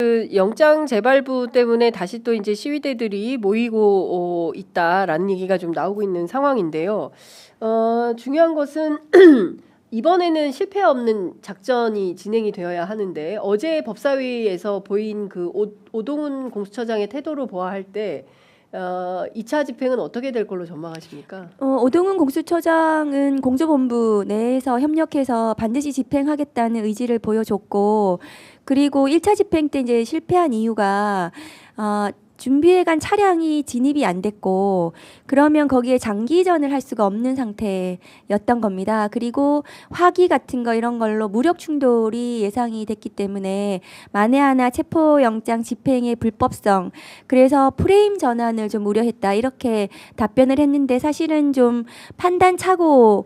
그 영장 재발부 때문에 다시 또 이제 시위대들이 모이고 있다라는 얘기가 좀 나오고 있는 상황인데요. 중요한 것은 이번에는 실패 없는 작전이 진행이 되어야 하는데 어제 법사위에서 보인 그 오동훈 공수처장의 태도로 보아할 때 2차 집행은 어떻게 될 걸로 전망하십니까? 오동훈 공수처장은 공조본부 내에서 협력해서 반드시 집행하겠다는 의지를 보여줬고, 그리고 1차 집행 때 이제 실패한 이유가 준비해간 차량이 진입이 안 됐고, 그러면 거기에 장기전을 할 수가 없는 상태였던 겁니다. 그리고 화기 같은 거 이런 걸로 무력 충돌이 예상이 됐기 때문에 만에 하나 체포영장 집행의 불법성, 그래서 프레임 전환을 좀 우려했다, 이렇게 답변을 했는데, 사실은 좀 판단 착오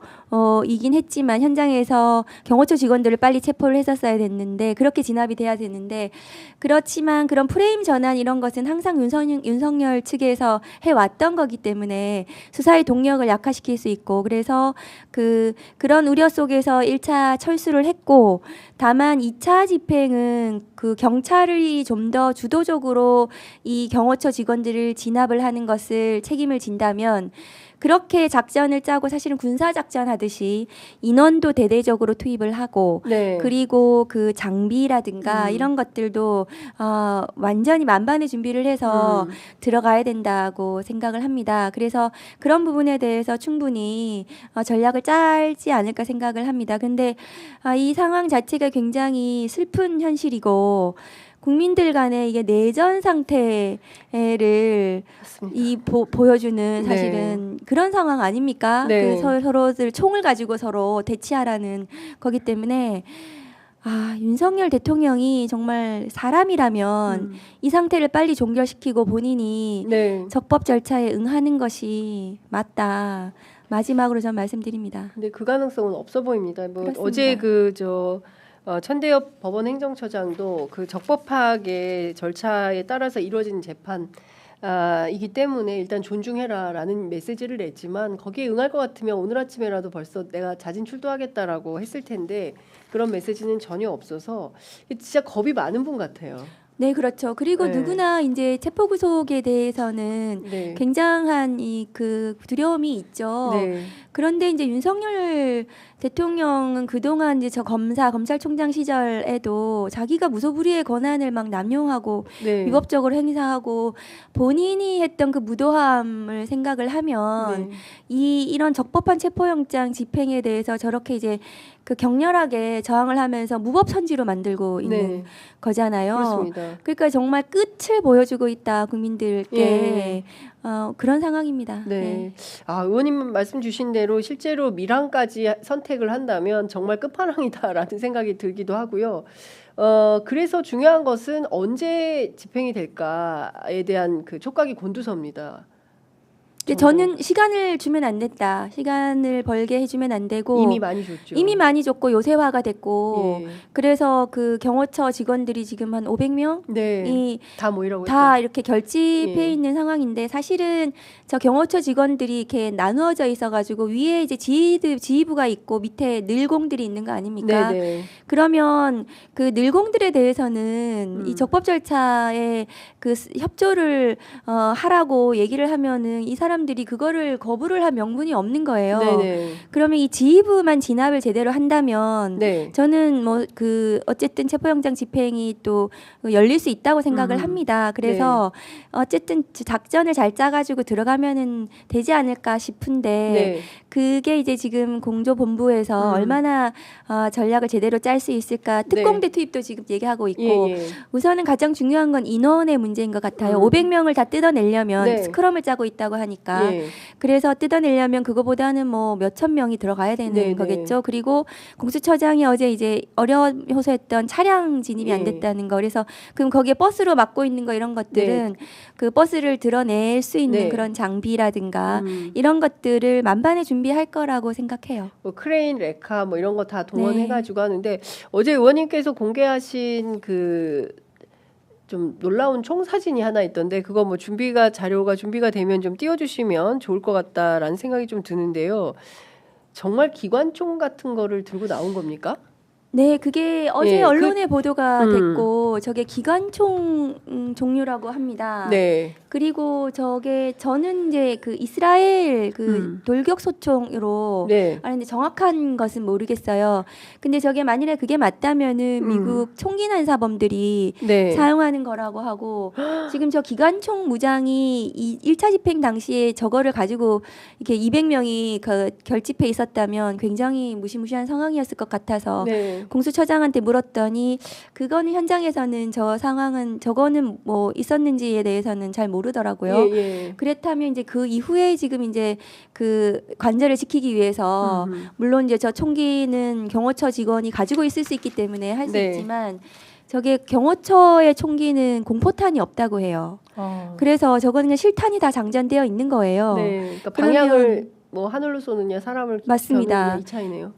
이긴 했지만 현장에서 경호처 직원들을 빨리 체포를 했었어야 됐는데, 그렇게 진압이 돼야 되는데, 그렇지만 그런 프레임 전환 이런 것은 항상 윤석열 측에서 해왔던 거기 때문에 수사의 동력을 약화시킬 수 있고, 그래서 그런 우려 속에서 1차 철수를 했고, 다만 2차 집행은 그 경찰이 좀 더 주도적으로 이 경호처 직원들을 진압을 하는 것을 책임을 진다면, 그렇게 작전을 짜고 사실은 군사작전 하듯이 인원도 대대적으로 투입을 하고, 네. 그리고 그 장비라든가 이런 것들도 완전히 만반의 준비를 해서 들어가야 된다고 생각을 합니다. 그래서 그런 부분에 대해서 충분히 전략을 짜지 않을까 생각을 합니다. 근데 이 상황 자체가 굉장히 슬픈 현실이고, 국민들 간의 이게 내전 상태를 보여주는 사실은 그런 상황 아닙니까? 네. 서로들 총을 가지고 서로 대치하라는 거기 때문에 윤석열 대통령이 정말 사람이라면 이 상태를 빨리 종결시키고 본인이 네. 적법 절차에 응하는 것이 맞다. 마지막으로 전 말씀드립니다. 근데 그 가능성은 없어 보입니다. 뭐 그렇습니다. 어제 천대엽 법원 행정처장도 그 적법하게 절차에 따라서 이루어진 재판 이기 때문에 일단 존중해라라는 메시지를 냈지만, 거기에 응할 것 같으면 오늘 아침에라도 벌써 내가 자진 출두하겠다라고 했을 텐데 그런 메시지는 전혀 없어서 진짜 겁이 많은 분 같아요. 네, 그렇죠. 그리고 네. 누구나 이제 체포 구속에 대해서는 네. 굉장한 그 두려움이 있죠. 네. 그런데 이제 윤석열 대통령은 그동안 이제 검찰총장 시절에도 자기가 무소불위의 권한을 막 남용하고 네. 위법적으로 행사하고 본인이 했던 그 무도함을 생각을 하면 네. 이런 적법한 체포영장 집행에 대해서 저렇게 이제 그 격렬하게 저항을 하면서 무법천지로 만들고 있는 네. 거잖아요. 그렇습니다. 그러니까 정말 끝을 보여주고 있다, 국민들께. 예. 그런 상황입니다. 네. 의원님 말씀 주신 대로 실제로 밀항까지 선택을 한다면 정말 끝판왕이다라는 생각이 들기도 하고요. 그래서 중요한 것은 언제 집행이 될까에 대한 그 촉각이 곤두섭니다. 근데 저는 시간을 주면 안 됐다. 시간을 벌게 해주면 안 되고, 이미 많이 줬죠. 이미 많이 줬고 요새화가 됐고, 예. 그래서 그 경호처 직원들이 지금 한 500명이 네. 다 모이라고 다 했죠. 이렇게 결집해 예. 있는 상황인데, 사실은 저 경호처 직원들이 이렇게 나누어져 있어가지고 위에 이제 지휘부가 있고 밑에 늘공들이 있는 거 아닙니까? 네네. 그러면 그 늘공들에 대해서는 이 적법 절차에 그 협조를 하라고 얘기를 하면은 이 사람들이 그거를 거부를 할 명분이 없는 거예요. 네네. 그러면 이 지휘부만 진압을 제대로 한다면 네. 저는 뭐 어쨌든 체포영장 집행이 또 열릴 수 있다고 생각을 합니다. 그래서 어쨌든 작전을 잘 짜가지고 들어가면은 되지 않을까 싶은데, 네. 그게 이제 지금 공조본부에서 얼마나 전략을 제대로 짤 수 있을까, 특공대 투입도 지금 얘기하고 있고, 예. 우선은 가장 중요한 건 인원의 문제인 것 같아요. 500명을 다 뜯어내려면 네. 스크럼을 짜고 있다고 하니까, 예. 그래서 뜯어내려면 그거보다는 뭐 몇천 명이 들어가야 되는 네네. 거겠죠. 그리고 공수처장이 어제 이제 호소했던 차량 진입이 안 예. 됐다는 거, 그래서 그럼 거기에 버스로 막고 있는 거, 이런 것들은 그 버스를 드러낼 수 있는 네. 그런 장비라든가 이런 것들을 만반의 준비할 거라고 생각해요. 뭐 크레인, 레카 뭐 이런 거 다 동원해가지고 하는데, 어제 의원님께서 공개하신 그 좀 놀라운 총 사진이 하나 있던데, 그거 뭐 자료가 준비가 되면 좀 띄워주시면 좋을 것 같다라는 생각이 좀 드는데요. 정말 기관총 같은 거를 들고 나온 겁니까? 네, 그게 어제 예, 언론에 보도가 음. 됐고 저게 기관총 종류라고 합니다. 네. 그리고 저게 저는 이제 그 이스라엘 그 돌격 소총으로 네. 아는데 정확한 것은 모르겠어요. 근데 저게 만일에 그게 맞다면은 미국 총기난 사범들이 네. 사용하는 거라고 하고 지금 저 기관총 무장이 이 1차 집행 당시에 저거를 가지고 이렇게 200명이 그 결집해 있었다면 굉장히 무시무시한 상황이었을 것 같아서 네. 공수처장한테 물었더니 그거는 현장에서는 저 상황은 저거는 뭐 있었는지에 대해서는 잘 모르더라고요. 예, 예. 그렇다면 이제 그 이후에 지금 이제 그 관절을 지키기 위해서 물론 이제 저 총기는 경호처 직원이 가지고 있을 수 있기 때문에 할 수 네. 있지만 저게 경호처의 총기는 공포탄이 없다고 해요. 그래서 저거는 그냥 실탄이 다 장전되어 있는 거예요. 네. 그러니까 그러면- 방향을 뭐 하늘로 쏘느냐 사람을 맞습니다. 겨누느냐 이 차이네요.